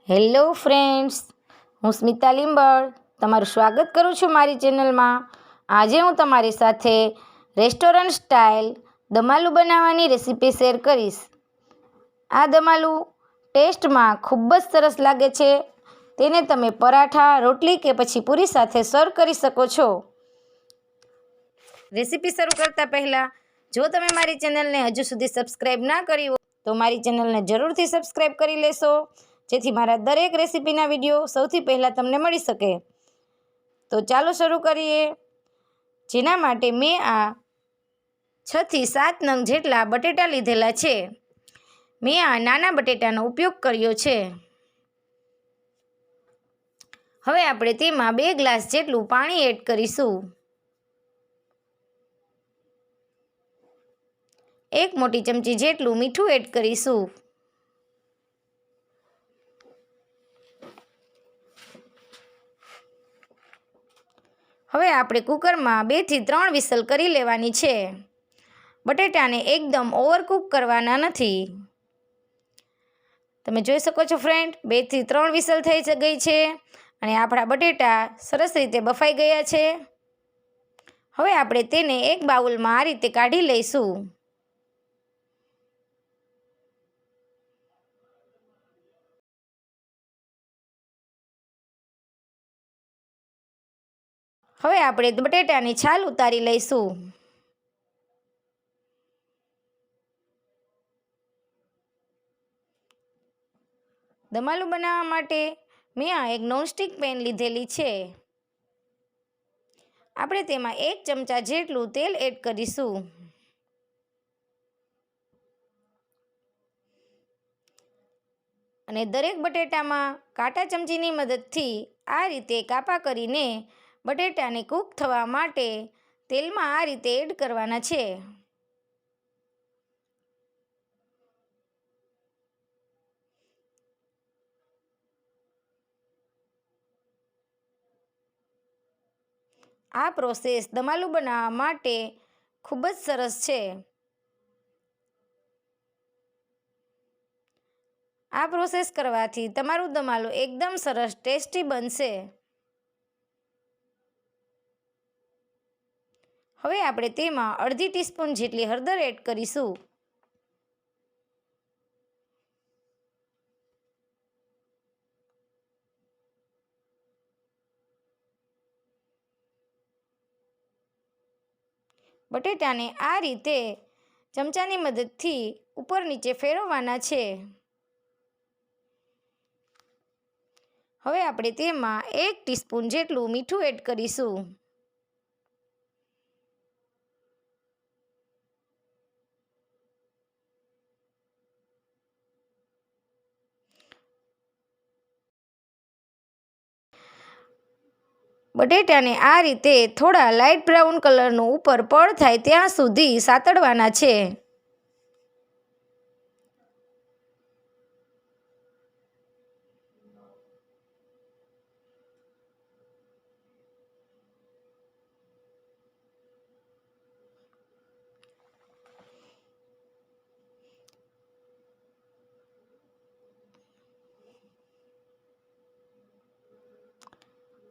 Hello friends, હું સ્મિતા લીંબડ તમારું સ્વાગત કરું છું મારી ચેનલમાં। આજે હું તમારી સાથે રેસ્ટોરન્ટ સ્ટાઇલ દમ આલુ બનાવવાની રેસીપી શેર કરીશ। આ દમ આલુ ટેસ્ટમાં ખૂબ જ સરસ લાગે છે। તેને તમે પરાઠા, રોટલી કે પછી પૂરી સાથે સર્વ કરી શકો છો। રેસીપી શરૂ કરતાં પહેલાં જો તમે મારી ચેનલને હજુ સુધી સબસ્ક્રાઈબ ના કરી હોય તો મારી ચેનલને જરૂરથી સબસ્ક્રાઈબ કરી લેશો, જેથી મારા દરેક રેસીપીના વિડીયો સૌથી પહેલાં તમને મળી શકે। તો ચાલો શરૂ કરીએ। જેના માટે મેં આ 6 થી 7 નંગ જેટલા બટેટા લીધેલા છે। મેં આ નાના બટેટાનો ઉપયોગ કર્યો છે। હવે આપણે તેમાં 2 ગ્લાસ જેટલું પાણી એડ કરીશું। 1 મોટી ચમચી જેટલું મીઠું એડ કરીશું। હવે આપણે કુકરમાં 2 થી 3 વિસલ કરી લેવાની છે। બટેટાને એકદમ ઓવરકુક કરવાના નથી। તમે જોઈ શકો છો ફ્રેન્ડ, 2 થી 3 વિસલ થઈ ગઈ છે અને આપણા બટેટા સરસ રીતે બફાઈ ગયા છે। હવે આપણે તેને એક બાઉલમાં આ રીતે કાઢી લઈશું। હવે આપણે બટેટાની છાલ ઉતારી લઈશું। દમ આલુ બનાવવા માટે મેં આ એક નોનસ્ટિક પેન લીધેલી છે। આપણે તેમાં 1 ચમચા જેટલું તેલ એડ કરીશું। અને દરેક બટેટામાં કાંટા ચમચીની મદદથી આ રીતે કાપા કરીને બટેટાને કૂક થવા માટે તેલમાં આ રીતે એડ કરવાના છે। આ પ્રોસેસ દમ આલુ બનાવવા માટે ખૂબ જ સરસ છે। આ પ્રોસેસ કરવાથી તમારું દમ આલુ એકદમ સરસ ટેસ્ટી બનશે। હવે આપણે તેમાં અડધી ટીસ્પૂન જેટલી હળદર એડ કરીશું। બટેટાને આ રીતે ચમચાની મદદથી ઉપર નીચે ફેરવવાના છે। હવે આપણે તેમાં 1 ટીસ્પૂન જેટલું મીઠું એડ કરીશું। બટેટાને આ રીતે થોડા લાઇટ બ્રાઉન કલરનું ઉપર પડ થાય ત્યાં સુધી સાતળવાના છે।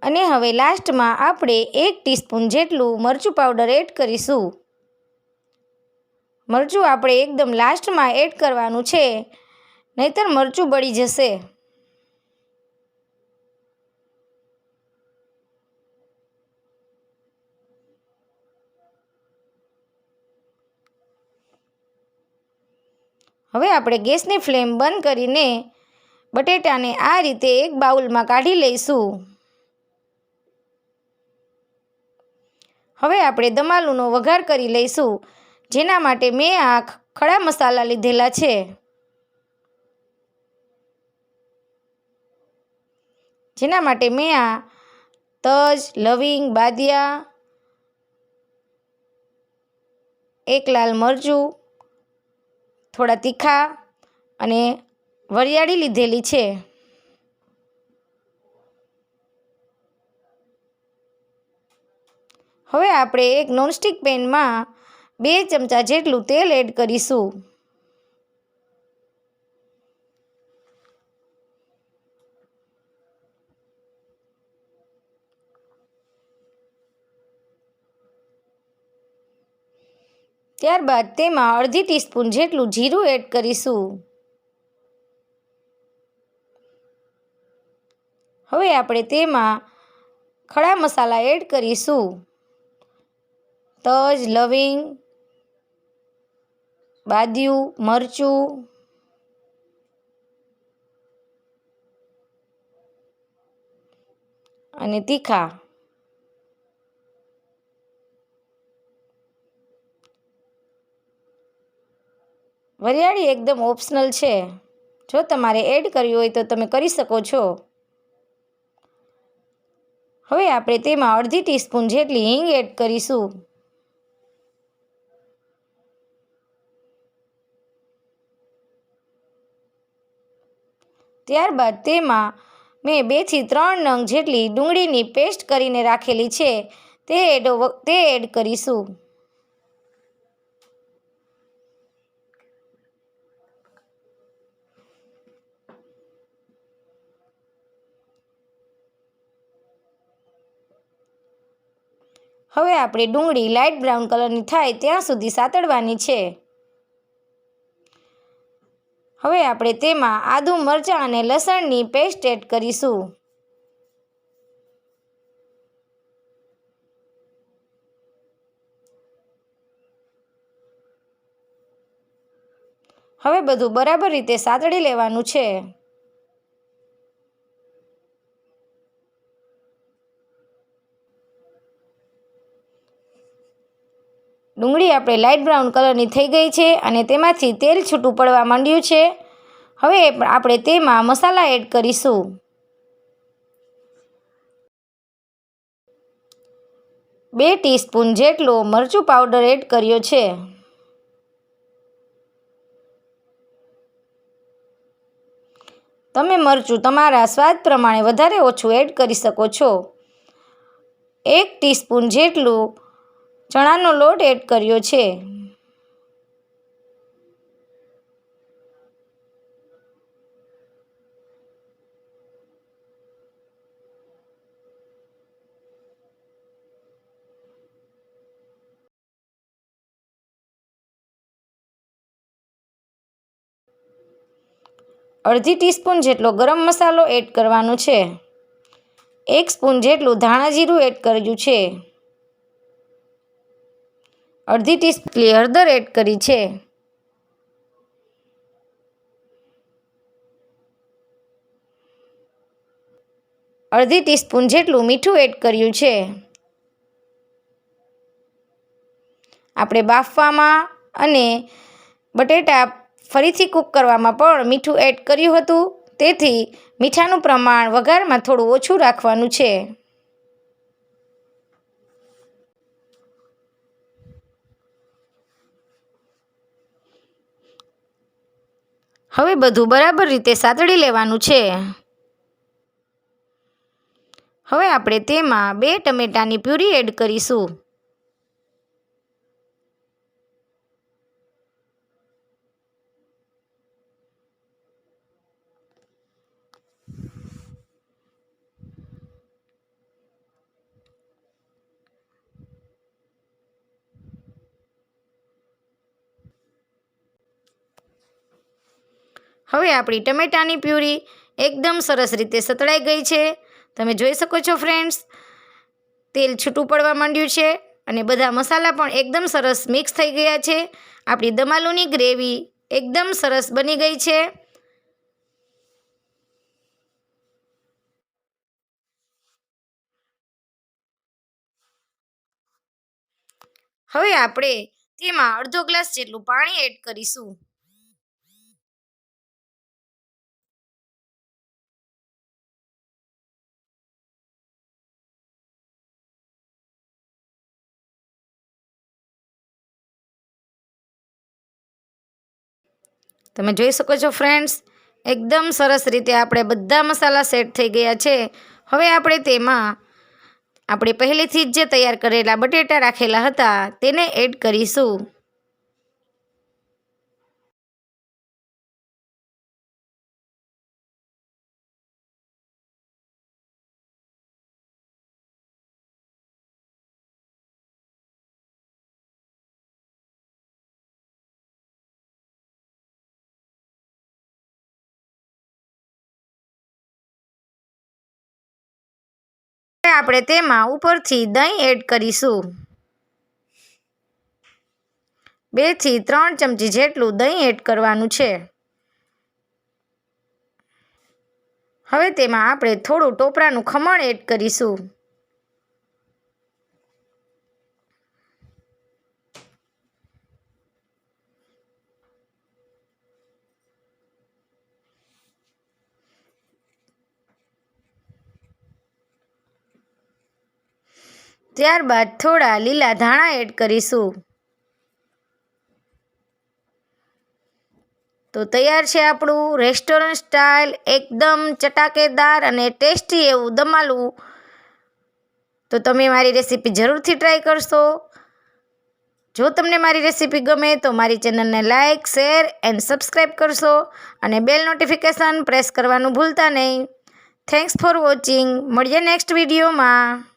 અને હવે લાસ્ટમાં આપણે 1 ટીસ્પૂન જેટલું મરચું પાવડર એડ કરીશું। મરચું આપણે એકદમ લાસ્ટમાં એડ કરવાનું છે, નહીંતર મરચું બળી જશે। હવે આપણે ગેસની ફ્લેમ બંધ કરીને બટેટાને આ રીતે એક બાઉલમાં કાઢી લઈશું। હવે આપણે દમ આલુનો વઘાર કરી લઈશું, જેના માટે મેં આ ખડા મસાલા લીધેલા છે। જેના માટે મેં આ તજ, લવિંગ, બાદિયા, 1 લાલ મરચું, થોડા તીખા અને વરિયાળી લીધેલી છે। હવે આપણે એક નોનસ્ટિક પેનમાં 2 ચમચા જેટલું તેલ એડ કરીશું। ત્યારબાદ તેમાં અડધી ટીસ્પૂન જેટલું જીરું એડ કરીશું. હવે આપણે તેમાં ખડા મસાલા એડ કરીશું. તજ, લવિંગ, બાદિયું, મરચું અને તીખા. વરિયાળી એકદમ ઓપ્શનલ છે. જો તમારે એડ કરવી હોય તો તમે કરી શકો છો. હવે આપણે તેમાં અડધી ટીસ્પૂન જેટલી હિંગ એડ કરીશું. ત્યારબાદ તેમાં મેં 2 થી 3 નંગ જેટલી ડુંગળીની પેસ્ટ કરીને રાખેલી છે તે એડ કરીશું. હવે આપણે ડુંગળી લાઇટ બ્રાઉન કલરની થાય ત્યાં સુધી સાતળવાની છે. હવે આપણે તેમાં આદુ, મરચાં અને લસણની પેસ્ટ એડ કરીશું. હવે બધું બરાબર રીતે સાતળી લેવાનું છે. ડુંગળી આપણે લાઇટ બ્રાઉન કલરની થઈ ગઈ છે અને તેમાંથી તેલ છૂટું પડવા માંડ્યું છે. હવે આપણે તેમાં મસાલા એડ કરીશું. બે ટીસ્પૂન જેટલો મરચું પાવડર એડ કર્યો છે. તમે મરચું તમારા સ્વાદ પ્રમાણે વધારે ઓછું એડ કરી શકો છો. 1 ટીસ્પૂન જેટલું ચણાનો લોટ એડ કર્યો છે. અડધી ટીસ્પૂન જેટલો ગરમ મસાલો એડ કરવાનો છે. 1 સ્પૂન જેટલું ધાણા જીરું એડ કર્યું છે. અડધી ટીસ્પૂન હળદર એડ કરી છે. અડધી ટીસ્પૂન જેટલું મીઠું એડ કર્યું છે. આપણે બાફવામાં અને બટેટા ફરીથી કૂક કરવામાં પણ મીઠું એડ કર્યું હતું. તેથી મીઠાનું પ્રમાણ વઘારમાં થોડું ઓછું રાખવાનું છે. હવે બધું બરાબર રીતે સાતળી લેવાનું છે. હવે આપણે તેમાં 2 ટમેટાની પ્યુરી એડ કરીશું. હવે આપણી ટમેટાની પ્યુરી એકદમ સરસ રીતે સતળાઈ ગઈ છે. તમે જોઈ શકો છો ફ્રેન્ડ્સ, તેલ છૂટું પડવા માંડ્યું છે અને બધા મસાલા પણ એકદમ સરસ મિક્સ થઈ ગયા છે. આપણી દમ આલુની ગ્રેવી એકદમ સરસ બની ગઈ છે. હવે આપણે તેમાં અડધો ગ્લાસ જેટલું પાણી એડ કરીશું. તમે જોઈ શકો છો ફ્રેન્ડ્સ, એકદમ સરસ રીતે આપણે બધા મસાલા સેટ થઈ ગયા છે. હવે આપણે તેમાં આપણે પહેલેથી જ જે તૈયાર કરેલા બટેટા રાખેલા હતા તેને એડ કરીશું. આપણે તેમાં ઉપરથી દહીં એડ કરીશું. 2 થી 3 ચમચી જેટલું દહીં એડ કરવાનું છે. હવે તેમાં આપણે થોડું ટોપરાનું ખમણ એડ કરીશું. ત્યારબાદ થોડા લીલા ધાણા એડ કરીશું. તો તૈયાર છે આપણું રેસ્ટોરન્ટ સ્ટાઇલ એકદમ ચટાકેદાર અને ટેસ્ટી એવું દમ આલુ. તો તમે મારી રેસીપી જરૂરથી ટ્રાય કરશો. જો તમને મારી રેસીપી ગમે તો મારી ચેનલને લાઇક, શેર એન્ડ સબસ્ક્રાઈબ કરશો અને બેલ નોટિફિકેશન પ્રેસ કરવાનું ભૂલતા નહીં. Thanks for watching. મળીએ નેક્સ્ટ વિડીયોમાં.